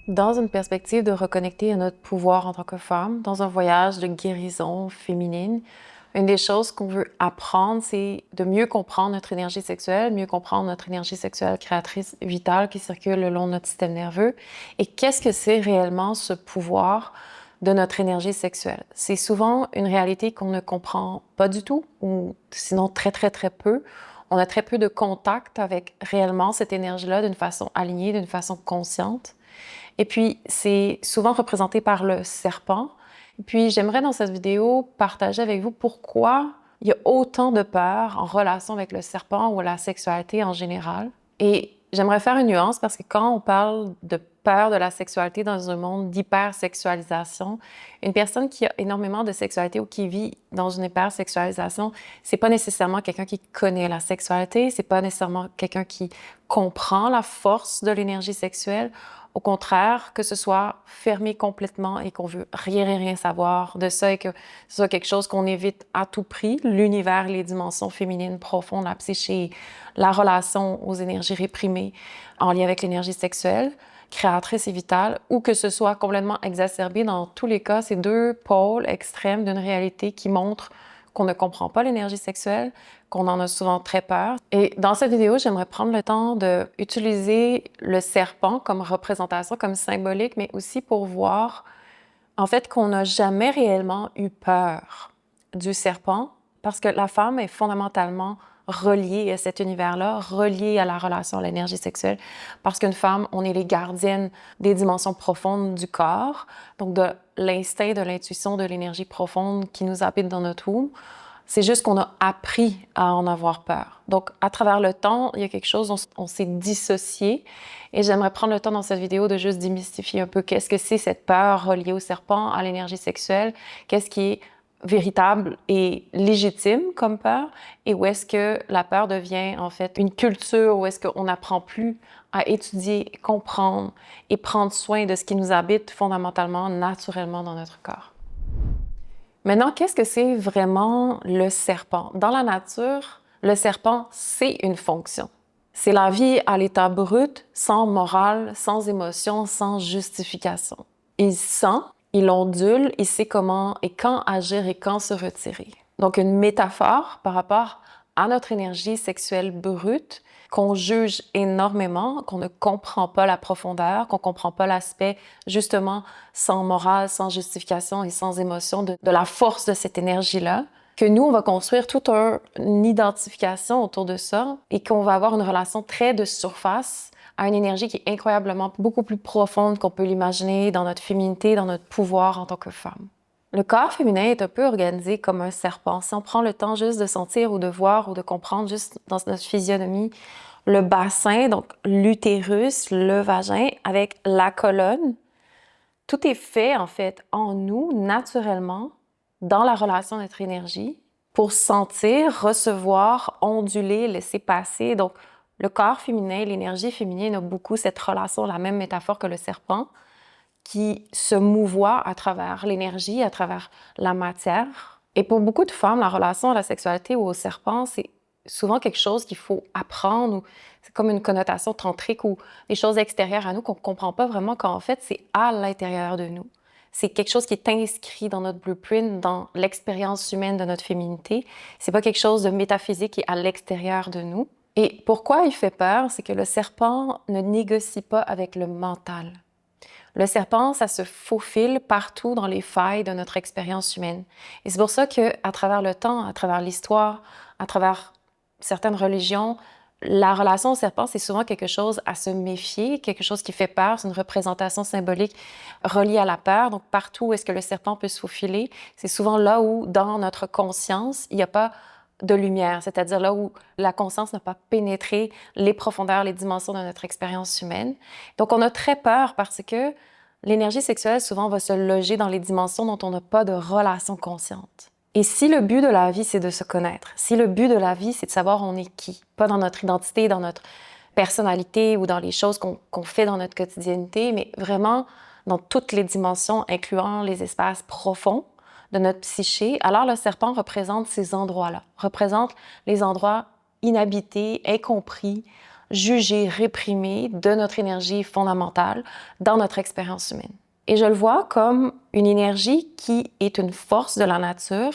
Dans une perspective de reconnecter à notre pouvoir en tant que femme, dans un voyage de guérison féminine, une des choses qu'on veut apprendre, c'est de mieux comprendre notre énergie sexuelle, mieux comprendre notre énergie sexuelle créatrice vitale qui circule le long de notre système nerveux. Et qu'est-ce que c'est réellement ce pouvoir de notre énergie sexuelle? C'est souvent une réalité qu'on ne comprend pas du tout, ou sinon très, très, très peu. On a très peu de contact avec réellement cette énergie-là d'une façon alignée, d'une façon consciente. Et puis, c'est souvent représenté par le serpent. Et puis, j'aimerais dans cette vidéo partager avec vous pourquoi il y a autant de peur en relation avec le serpent ou la sexualité en général. Et j'aimerais faire une nuance parce que quand on parle de peur de la sexualité dans un monde d'hypersexualisation, une personne qui a énormément de sexualité ou qui vit dans une hypersexualisation, c'est pas nécessairement quelqu'un qui connaît la sexualité, c'est pas nécessairement quelqu'un qui comprend la force de l'énergie sexuelle. Au contraire, que ce soit fermé complètement et qu'on veut rien savoir de ça et que ce soit quelque chose qu'on évite à tout prix, l'univers, les dimensions féminines profondes, la psyché, la relation aux énergies réprimées en lien avec l'énergie sexuelle, créatrice et vitale, ou que ce soit complètement exacerbé. Dans tous les cas, c'est deux pôles extrêmes d'une réalité qui montrent qu'on ne comprend pas l'énergie sexuelle, qu'on en a souvent très peur. Et dans cette vidéo, j'aimerais prendre le temps d'utiliser le serpent comme représentation, comme symbolique, mais aussi pour voir, en fait, qu'on n'a jamais réellement eu peur du serpent, parce que la femme est fondamentalement reliée à cet univers-là, reliée à la relation à l'énergie sexuelle, parce qu'une femme, on est les gardiennes des dimensions profondes du corps, donc de l'instinct, de l'intuition, de l'énergie profonde qui nous habite dans notre womb. C'est juste qu'on a appris à en avoir peur. Donc, à travers le temps, il y a quelque chose, on s'est dissocié. Et j'aimerais prendre le temps dans cette vidéo de juste démystifier un peu qu'est-ce que c'est cette peur reliée au serpent, à l'énergie sexuelle, qu'est-ce qui est véritable et légitime comme peur, et où est-ce que la peur devient en fait une culture, où est-ce qu'on n'apprend plus à étudier, comprendre et prendre soin de ce qui nous habite fondamentalement, naturellement dans notre corps. Maintenant, qu'est-ce que c'est vraiment le serpent? Dans la nature, le serpent, c'est une fonction. C'est la vie à l'état brut, sans morale, sans émotion, sans justification. Il sent, il ondule, il sait comment et quand agir et quand se retirer. Donc, une métaphore par rapport à notre énergie sexuelle brute qu'on juge énormément, qu'on ne comprend pas la profondeur, qu'on ne comprend pas l'aspect justement sans morale, sans justification et sans émotion de la force de cette énergie-là, que nous, on va construire toute une identification autour de ça et qu'on va avoir une relation très de surface à une énergie qui est incroyablement beaucoup plus profonde qu'on peut l'imaginer dans notre féminité, dans notre pouvoir en tant que femme. Le corps féminin est un peu organisé comme un serpent. Si on prend le temps juste de sentir ou de voir ou de comprendre juste dans notre physionomie le bassin, donc l'utérus, le vagin, avec la colonne, tout est fait en fait en nous naturellement dans la relation à notre énergie pour sentir, recevoir, onduler, laisser passer. Donc le corps féminin, l'énergie féminine a beaucoup cette relation, la même métaphore que le serpent, qui se mouvoie à travers l'énergie, à travers la matière. Et pour beaucoup de femmes, la relation à la sexualité ou au serpent, c'est souvent quelque chose qu'il faut apprendre, ou c'est comme une connotation tantrique ou des choses extérieures à nous qu'on ne comprend pas vraiment, quand en fait, c'est à l'intérieur de nous. C'est quelque chose qui est inscrit dans notre blueprint, dans l'expérience humaine de notre féminité. C'est pas quelque chose de métaphysique qui est à l'extérieur de nous. Et pourquoi il fait peur? C'est que le serpent ne négocie pas avec le mental. Le serpent, ça se faufile partout dans les failles de notre expérience humaine. Et c'est pour ça qu'à travers le temps, à travers l'histoire, à travers certaines religions, la relation au serpent, c'est souvent quelque chose à se méfier, quelque chose qui fait peur, c'est une représentation symbolique reliée à la peur. Donc partout où est-ce que le serpent peut se faufiler, c'est souvent là où, dans notre conscience, il n'y a pas de lumière, c'est-à-dire là où la conscience n'a pas pénétré les profondeurs, les dimensions de notre expérience humaine. Donc on a très peur parce que l'énergie sexuelle souvent va se loger dans les dimensions dont on n'a pas de relation consciente. Et si le but de la vie, c'est de se connaître, si le but de la vie, c'est de savoir on est qui, pas dans notre identité, dans notre personnalité ou dans les choses qu'on fait dans notre quotidienneté, mais vraiment dans toutes les dimensions, incluant les espaces profonds de notre psyché, alors le serpent représente ces endroits-là, représente les endroits inhabités, incompris, jugée, réprimée de notre énergie fondamentale dans notre expérience humaine. Et je le vois comme une énergie qui est une force de la nature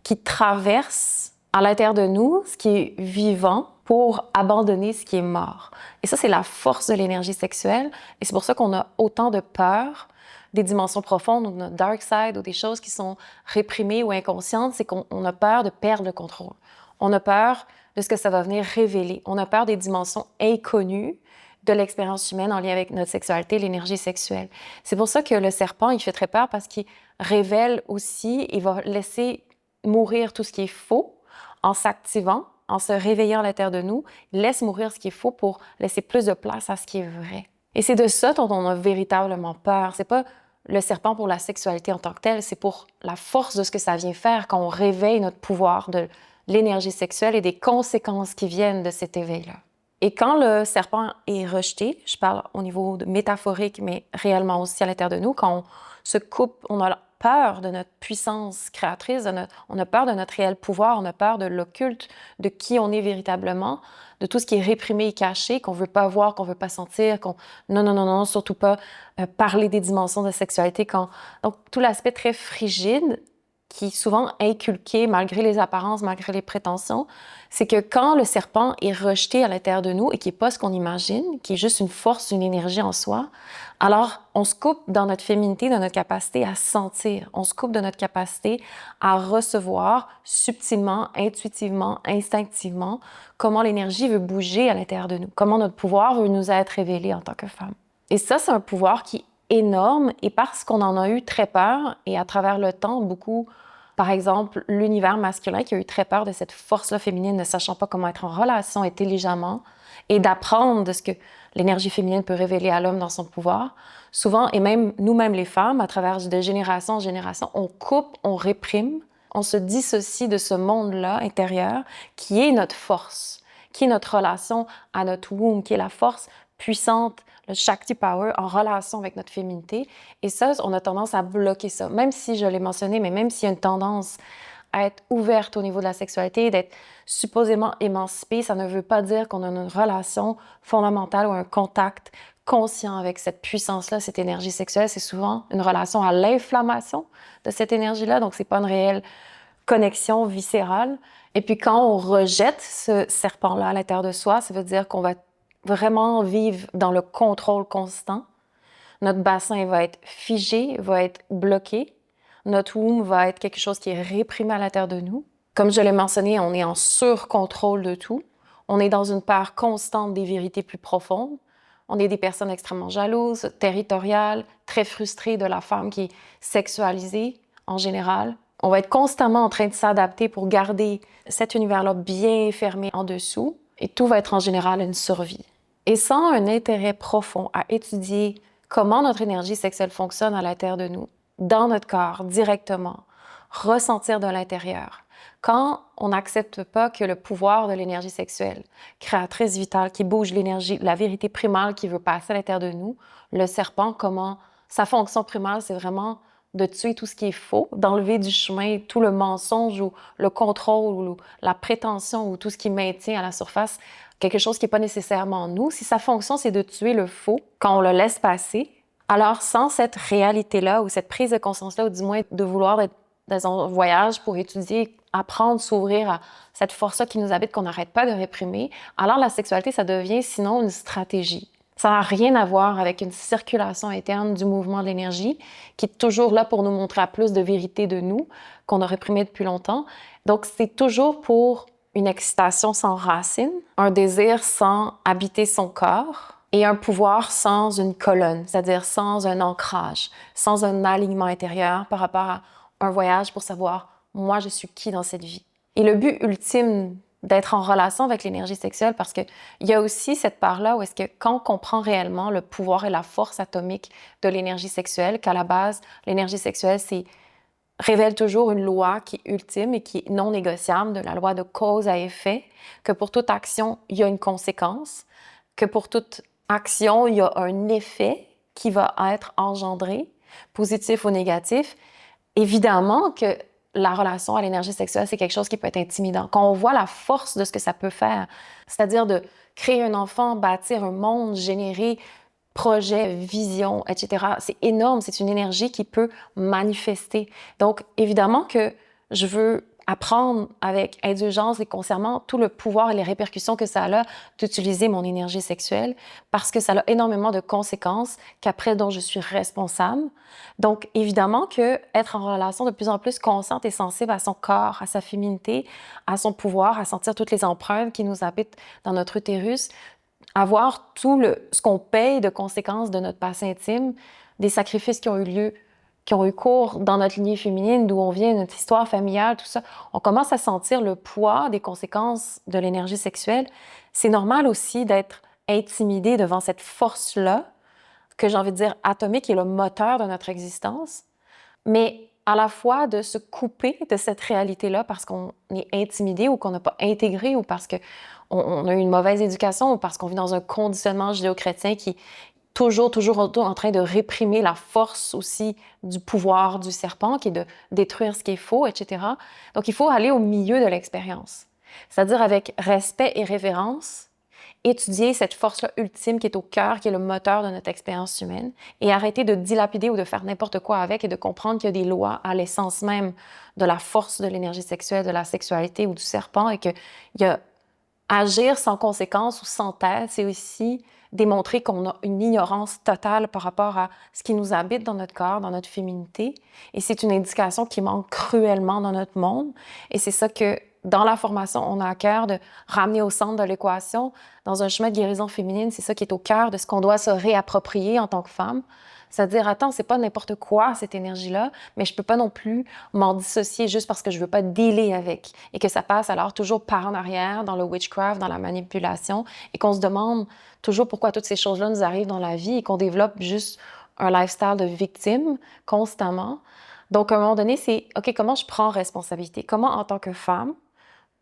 qui traverse à l'intérieur de nous ce qui est vivant pour abandonner ce qui est mort. Et ça, c'est la force de l'énergie sexuelle. Et c'est pour ça qu'on a autant de peur des dimensions profondes ou de notre dark side ou des choses qui sont réprimées ou inconscientes. C'est qu'on a peur de perdre le contrôle. On a peur de ce que ça va venir révéler. On a peur des dimensions inconnues de l'expérience humaine en lien avec notre sexualité, l'énergie sexuelle. C'est pour ça que le serpent, il fait très peur parce qu'il révèle aussi, il va laisser mourir tout ce qui est faux en s'activant, en se réveillant à l'intérieur de nous, il laisse mourir ce qui est faux pour laisser plus de place à ce qui est vrai. Et c'est de ça dont on a véritablement peur. C'est pas le serpent pour la sexualité en tant que telle, c'est pour la force de ce que ça vient faire quand on réveille notre pouvoir de l'énergie sexuelle et des conséquences qui viennent de cet éveil-là. Et quand le serpent est rejeté, je parle au niveau métaphorique, mais réellement aussi à l'intérieur de nous, quand on se coupe, on a peur de notre puissance créatrice, on a peur de notre réel pouvoir, on a peur de l'occulte, de qui on est véritablement, de tout ce qui est réprimé et caché, qu'on veut pas voir, qu'on veut pas sentir, non, surtout pas parler des dimensions de sexualité. Donc, tout l'aspect très frigide qui est souvent inculqué malgré les apparences, malgré les prétentions, c'est que quand le serpent est rejeté à l'intérieur de nous et qui n'est pas ce qu'on imagine, qui est juste une force, une énergie en soi, alors on se coupe dans notre féminité, dans notre capacité à sentir. On se coupe de notre capacité à recevoir subtilement, intuitivement, instinctivement comment l'énergie veut bouger à l'intérieur de nous, comment notre pouvoir veut nous être révélé en tant que femme. Et ça, c'est un pouvoir qui énorme et parce qu'on en a eu très peur et à travers le temps, beaucoup, par exemple, l'univers masculin qui a eu très peur de cette force-là féminine, ne sachant pas comment être en relation intelligemment et d'apprendre de ce que l'énergie féminine peut révéler à l'homme dans son pouvoir. Souvent, et même nous-mêmes les femmes, à travers de génération en génération, on coupe, on réprime, on se dissocie de ce monde-là intérieur qui est notre force, qui est notre relation à notre womb, qui est la force puissante, le Shakti Power en relation avec notre féminité. Et ça, on a tendance à bloquer ça. Même si je l'ai mentionné, mais même s'il y a une tendance à être ouverte au niveau de la sexualité, d'être supposément émancipée, ça ne veut pas dire qu'on a une relation fondamentale ou un contact conscient avec cette puissance-là, cette énergie sexuelle. C'est souvent une relation à l'inflammation de cette énergie-là, donc c'est pas une réelle connexion viscérale. Et puis quand on rejette ce serpent-là à l'intérieur de soi, ça veut dire qu'on va vraiment vivre dans le contrôle constant. Notre bassin va être figé, va être bloqué. Notre womb va être quelque chose qui est réprimé à l'intérieur de nous. Comme je l'ai mentionné, on est en surcontrôle de tout. On est dans une peur constante des vérités plus profondes. On est des personnes extrêmement jalouses, territoriales, très frustrées de la femme qui est sexualisée en général. On va être constamment en train de s'adapter pour garder cet univers-là bien fermé en dessous. Et tout va être en général une survie. Et sans un intérêt profond à étudier comment notre énergie sexuelle fonctionne à l'intérieur de nous, dans notre corps, directement, ressentir de l'intérieur. Quand on n'accepte pas que le pouvoir de l'énergie sexuelle, créatrice vitale, qui bouge l'énergie, la vérité primale qui veut passer à l'intérieur de nous, le serpent, comment sa fonction primale, c'est vraiment de tuer tout ce qui est faux, d'enlever du chemin tout le mensonge ou le contrôle ou la prétention ou tout ce qui maintient à la surface quelque chose qui n'est pas nécessairement nous. Si sa fonction, c'est de tuer le faux, quand on le laisse passer, alors sans cette réalité-là ou cette prise de conscience-là, ou du moins de vouloir être dans un voyage pour étudier, apprendre, s'ouvrir à cette force-là qui nous habite, qu'on n'arrête pas de réprimer, alors la sexualité, ça devient sinon une stratégie. Ça n'a rien à voir avec une circulation interne du mouvement de l'énergie qui est toujours là pour nous montrer à plus de vérité de nous qu'on a réprimé depuis longtemps. Donc, c'est toujours pour une excitation sans racine, un désir sans habiter son corps et un pouvoir sans une colonne, c'est-à-dire sans un ancrage, sans un alignement intérieur par rapport à un voyage pour savoir « moi, je suis qui dans cette vie ». Et le but ultime d'être en relation avec l'énergie sexuelle, parce qu'il y a aussi cette part-là où est-ce que quand on comprend réellement le pouvoir et la force atomique de l'énergie sexuelle, qu'à la base, l'énergie sexuelle, révèle toujours une loi qui est ultime et qui est non négociable, de la loi de cause à effet, que pour toute action, il y a une conséquence, que pour toute action, il y a un effet qui va être engendré, positif ou négatif. Évidemment que la relation à l'énergie sexuelle, c'est quelque chose qui peut être intimidant. Quand on voit la force de ce que ça peut faire, c'est-à-dire de créer un enfant, bâtir un monde, générer projet, vision, etc. C'est énorme, c'est une énergie qui peut manifester. Donc, évidemment que je veux apprendre avec indulgence et concernant tout le pouvoir et les répercussions que ça a d'utiliser mon énergie sexuelle parce que ça a énormément de conséquences qu'après dont je suis responsable. Donc, évidemment que être en relation de plus en plus consciente et sensible à son corps, à sa féminité, à son pouvoir, à sentir toutes les empreintes qui nous habitent dans notre utérus, avoir ce qu'on paye de conséquences de notre passé intime, des sacrifices qui ont eu lieu, qui ont eu cours dans notre lignée féminine, d'où on vient, notre histoire familiale, tout ça, on commence à sentir le poids des conséquences de l'énergie sexuelle. C'est normal aussi d'être intimidé devant cette force-là, que j'ai envie de dire atomique, qui est le moteur de notre existence, mais à la fois de se couper de cette réalité-là parce qu'on est intimidé ou qu'on n'a pas intégré ou parce qu'on a eu une mauvaise éducation ou parce qu'on vit dans un conditionnement judéo-chrétien qui est toujours en train de réprimer la force aussi du pouvoir du serpent, qui est de détruire ce qui est faux, etc. Donc, il faut aller au milieu de l'expérience, c'est-à-dire avec respect et révérence, étudier cette force-là ultime qui est au cœur, qui est le moteur de notre expérience humaine, et arrêter de dilapider ou de faire n'importe quoi avec et de comprendre qu'il y a des lois à l'essence même de la force de l'énergie sexuelle, de la sexualité ou du serpent, et qu'il y a agir sans conséquence ou sans tête, c'est aussi démontrer qu'on a une ignorance totale par rapport à ce qui nous habite dans notre corps, dans notre féminité. Et c'est une indication qui manque cruellement dans notre monde. Et c'est ça que, dans la formation, on a à cœur de ramener au centre de l'équation. Dans un chemin de guérison féminine, c'est ça qui est au cœur de ce qu'on doit se réapproprier en tant que femme. C'est-à-dire, attends, c'est pas n'importe quoi, cette énergie-là, mais je peux pas non plus m'en dissocier juste parce que je veux pas dealer avec. Et que ça passe alors toujours par en arrière, dans le witchcraft, dans la manipulation, et qu'on se demande toujours pourquoi toutes ces choses-là nous arrivent dans la vie et qu'on développe juste un lifestyle de victime constamment. Donc, à un moment donné, c'est, OK, comment je prends responsabilité? Comment, en tant que femme,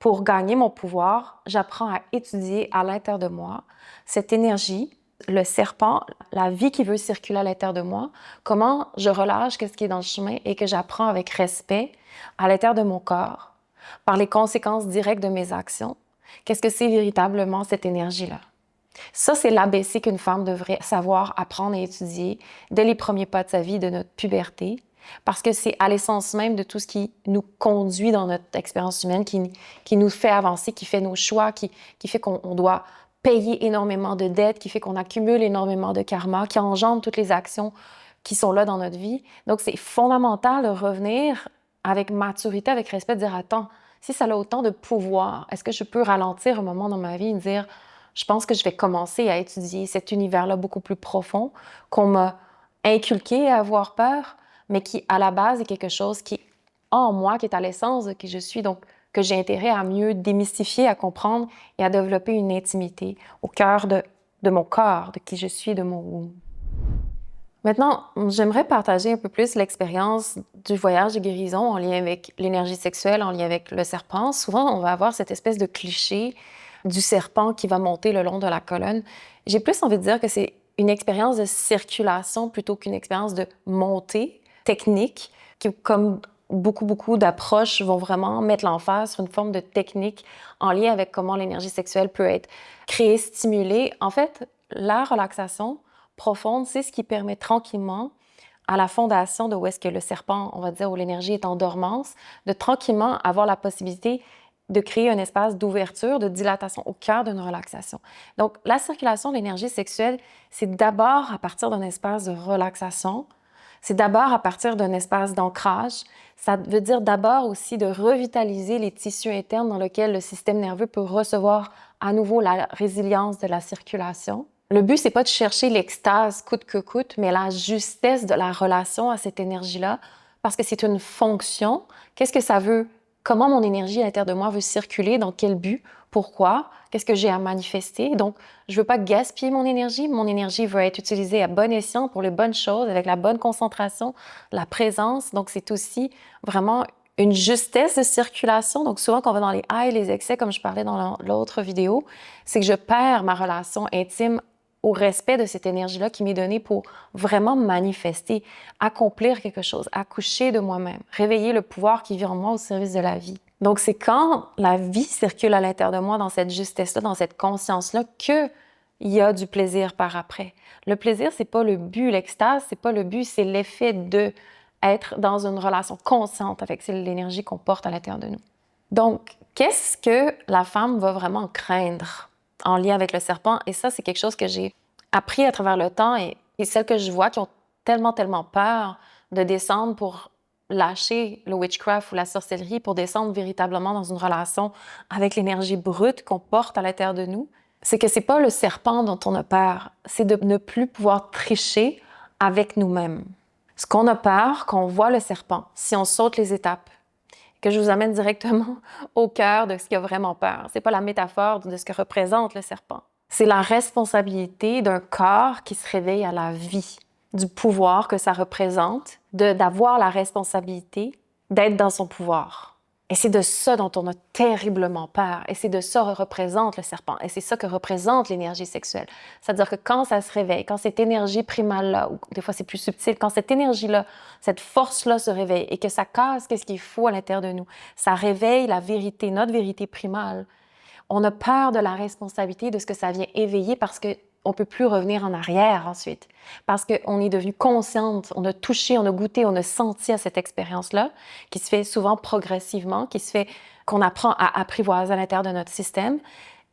pour gagner mon pouvoir, j'apprends à étudier à l'intérieur de moi cette énergie, le serpent, la vie qui veut circuler à l'intérieur de moi, comment je relâche ce qui est dans le chemin et que j'apprends avec respect à l'intérieur de mon corps, par les conséquences directes de mes actions. Qu'est-ce que c'est véritablement cette énergie-là? Ça, c'est l'ABC qu'une femme devrait savoir, apprendre et étudier dès les premiers pas de sa vie, de notre puberté, parce que c'est à l'essence même de tout ce qui nous conduit dans notre expérience humaine, qui nous fait avancer, qui fait nos choix, qui fait qu'on doit payer énormément de dettes, qui fait qu'on accumule énormément de karma, qui engendre toutes les actions qui sont là dans notre vie. Donc, c'est fondamental de revenir avec maturité, avec respect, de dire, attends, si ça a autant de pouvoir, est-ce que je peux ralentir un moment dans ma vie et me dire, je pense que je vais commencer à étudier cet univers-là beaucoup plus profond, qu'on m'a inculqué à avoir peur, mais qui, à la base, est quelque chose qui est en moi, qui est à l'essence de qui je suis, donc que j'ai intérêt à mieux démystifier, à comprendre et à développer une intimité au cœur de mon corps, de qui je suis, de mon womb. Maintenant, j'aimerais partager un peu plus l'expérience du voyage de guérison en lien avec l'énergie sexuelle, en lien avec le serpent. Souvent, on va avoir cette espèce de cliché du serpent qui va monter le long de la colonne. J'ai plus envie de dire que c'est une expérience de circulation plutôt qu'une expérience de montée technique, qui, comme beaucoup d'approches, vont vraiment mettre l'emphase sur une forme de technique en lien avec comment l'énergie sexuelle peut être créée, stimulée. En fait, la relaxation profonde, c'est ce qui permet tranquillement à la fondation de où est-ce que le serpent, on va dire, où l'énergie est en dormance, de tranquillement avoir la possibilité de créer un espace d'ouverture, de dilatation au cœur d'une relaxation. Donc, la circulation de l'énergie sexuelle, c'est d'abord à partir d'un espace de relaxation, c'est d'abord à partir d'un espace d'ancrage. Ça veut dire d'abord aussi de revitaliser les tissus internes dans lesquels le système nerveux peut recevoir à nouveau la résilience de la circulation. Le but, c'est pas de chercher l'extase coûte que coûte, mais la justesse de la relation à cette énergie-là, parce que c'est une fonction. Qu'est-ce que ça veut? Comment mon énergie à l'intérieur de moi veut circuler? Dans quel but? Pourquoi? Qu'est-ce que j'ai à manifester? Donc, je veux pas gaspiller mon énergie. Mon énergie veut être utilisée à bon escient pour les bonnes choses, avec la bonne concentration, la présence. Donc, c'est aussi vraiment une justesse de circulation. Donc, souvent, quand on va dans les highs, les excès, comme je parlais dans l'autre vidéo, c'est que je perds ma relation intime au respect de cette énergie-là qui m'est donnée pour vraiment manifester, accomplir quelque chose, accoucher de moi-même, réveiller le pouvoir qui vit en moi au service de la vie. Donc, c'est quand la vie circule à l'intérieur de moi, dans cette justesse-là, dans cette conscience-là, qu'il y a du plaisir par après. Le plaisir, c'est pas le but, l'extase, c'est pas le but, c'est l'effet de être dans une relation consciente avec l'énergie qu'on porte à l'intérieur de nous. Donc, qu'est-ce que la femme va vraiment craindre en lien avec le serpent? Et ça, c'est quelque chose que j'ai appris à travers le temps et celles que je vois qui ont tellement peur de descendre pour lâcher le witchcraft ou la sorcellerie, pour descendre véritablement dans une relation avec l'énergie brute qu'on porte à l'intérieur de nous, c'est que c'est pas le serpent dont on a peur, c'est de ne plus pouvoir tricher avec nous-mêmes. Ce qu'on a peur, quand on voit le serpent, si on saute les étapes, que je vous amène directement au cœur de ce qui a vraiment peur. C'est pas la métaphore de ce que représente le serpent. C'est la responsabilité d'un corps qui se réveille à la vie, du pouvoir que ça représente, d'avoir la responsabilité d'être dans son pouvoir. Et c'est de ça dont on a terriblement peur. Et c'est de ça que représente le serpent. Et c'est ça que représente l'énergie sexuelle. C'est-à-dire que quand ça se réveille, quand cette énergie primale-là, ou des fois c'est plus subtil, quand cette énergie-là, cette force-là se réveille et que ça casse qu'est-ce qu'il faut à l'intérieur de nous, ça réveille la vérité, notre vérité primale. On a peur de la responsabilité de ce que ça vient éveiller parce que on peut plus revenir en arrière ensuite. Parce qu'on est devenu consciente, on a touché, on a goûté, on a senti à cette expérience-là, qui se fait souvent progressivement, qu'on apprend à apprivoiser à l'intérieur de notre système.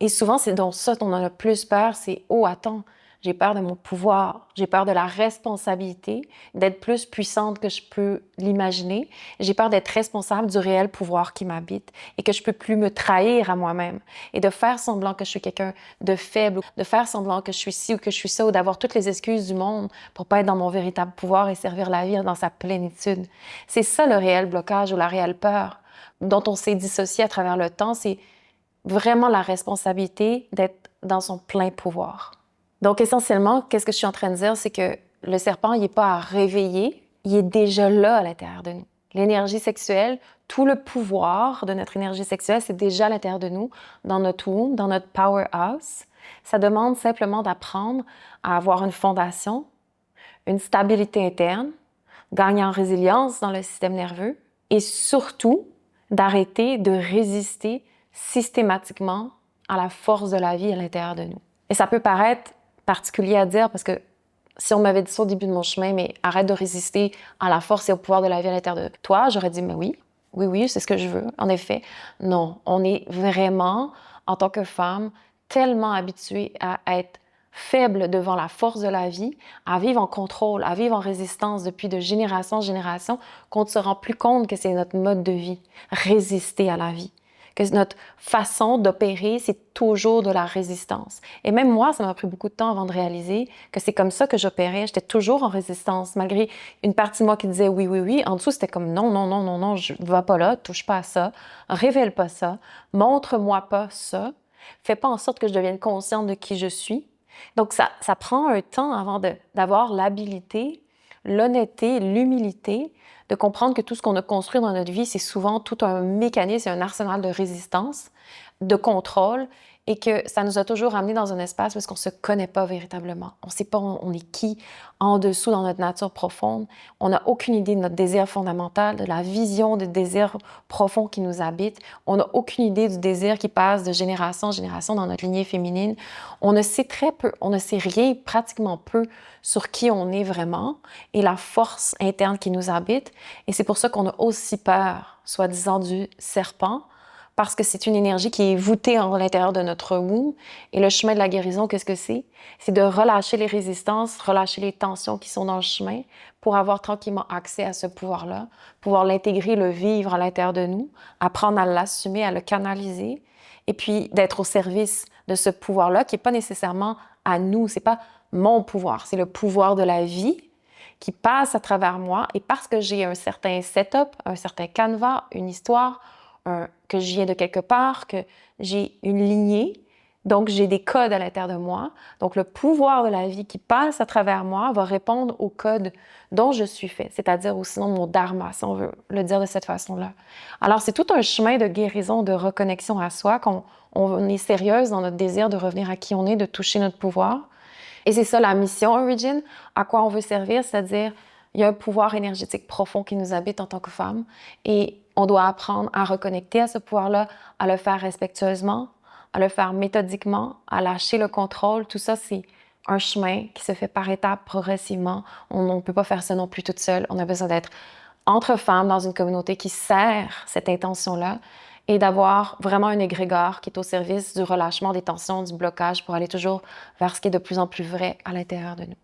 Et souvent, c'est donc ça dont on a le plus peur, c'est « Oh, attends, j'ai peur de mon pouvoir, j'ai peur de la responsabilité, d'être plus puissante que je peux l'imaginer. J'ai peur d'être responsable du réel pouvoir qui m'habite et que je peux plus me trahir à moi-même et de faire semblant que je suis quelqu'un de faible, de faire semblant que je suis ci ou que je suis ça ou d'avoir toutes les excuses du monde pour pas être dans mon véritable pouvoir et servir la vie dans sa plénitude. » C'est ça le réel blocage ou la réelle peur dont on s'est dissocié à travers le temps, c'est vraiment la responsabilité d'être dans son plein pouvoir. Donc, essentiellement, qu'est-ce que je suis en train de dire? C'est que le serpent, il n'est pas à réveiller, il est déjà là à l'intérieur de nous. L'énergie sexuelle, tout le pouvoir de notre énergie sexuelle, c'est déjà à l'intérieur de nous, dans notre womb, dans notre powerhouse. Ça demande simplement d'apprendre à avoir une fondation, une stabilité interne, gagner en résilience dans le système nerveux et surtout d'arrêter de résister systématiquement à la force de la vie à l'intérieur de nous. Et ça peut paraître particulier à dire parce que si on m'avait dit ça au début de mon chemin, mais arrête de résister à la force et au pouvoir de la vie à l'intérieur de toi, j'aurais dit, mais oui, c'est ce que je veux. En effet, non, on est vraiment, en tant que femme, tellement habituée à être faible devant la force de la vie, à vivre en contrôle, à vivre en résistance depuis de génération en génération, qu'on ne se rend plus compte que c'est notre mode de vie, résister à la vie. Que notre façon d'opérer, c'est toujours de la résistance. Et même moi, ça m'a pris beaucoup de temps avant de réaliser que c'est comme ça que j'opérais. J'étais toujours en résistance, malgré une partie de moi qui disait oui. En dessous, c'était comme non, je ne vais pas là, touche pas à ça, révèle pas ça, montre-moi pas ça, fais pas en sorte que je devienne consciente de qui je suis. Donc, ça prend un temps avant d'avoir l'habilité, l'honnêteté, l'humilité, de comprendre que tout ce qu'on a construit dans notre vie, c'est souvent tout un mécanisme, un arsenal de résistance, de contrôle, et que ça nous a toujours amenés dans un espace parce qu'on ne se connaît pas véritablement. On ne sait pas on est qui en dessous dans notre nature profonde. On n'a aucune idée de notre désir fondamental, de la vision des désirs profonds qui nous habitent. On n'a aucune idée du désir qui passe de génération en génération dans notre lignée féminine. On ne sait très peu, on ne sait rien, pratiquement peu, sur qui on est vraiment et la force interne qui nous habite. Et c'est pour ça qu'on a aussi peur, soi-disant, du serpent, parce que c'est une énergie qui est voûtée à l'intérieur de notre womb. Et le chemin de la guérison, qu'est-ce que c'est? C'est de relâcher les résistances, relâcher les tensions qui sont dans le chemin pour avoir tranquillement accès à ce pouvoir-là, pouvoir l'intégrer, le vivre à l'intérieur de nous, apprendre à l'assumer, à le canaliser, et puis d'être au service de ce pouvoir-là qui n'est pas nécessairement à nous, c'est pas mon pouvoir, c'est le pouvoir de la vie qui passe à travers moi. Et parce que j'ai un certain setup, un certain canevas, une histoire, que je viens de quelque part, que j'ai une lignée, donc j'ai des codes à l'intérieur de moi. Donc le pouvoir de la vie qui passe à travers moi va répondre aux codes dont je suis fait, c'est-à-dire ou sinon mon dharma, si on veut le dire de cette façon-là. Alors c'est tout un chemin de guérison, de reconnexion à soi, qu'on est sérieuse dans notre désir de revenir à qui on est, de toucher notre pouvoir. Et c'est ça la mission Origin, à quoi on veut servir, c'est-à-dire il y a un pouvoir énergétique profond qui nous habite en tant que femme et on doit apprendre à reconnecter à ce pouvoir-là, à le faire respectueusement, à le faire méthodiquement, à lâcher le contrôle. Tout ça, c'est un chemin qui se fait par étapes progressivement. On ne peut pas faire ça non plus toute seule. On a besoin d'être entre femmes dans une communauté qui sert cette intention-là et d'avoir vraiment un égrégore qui est au service du relâchement des tensions, du blocage pour aller toujours vers ce qui est de plus en plus vrai à l'intérieur de nous.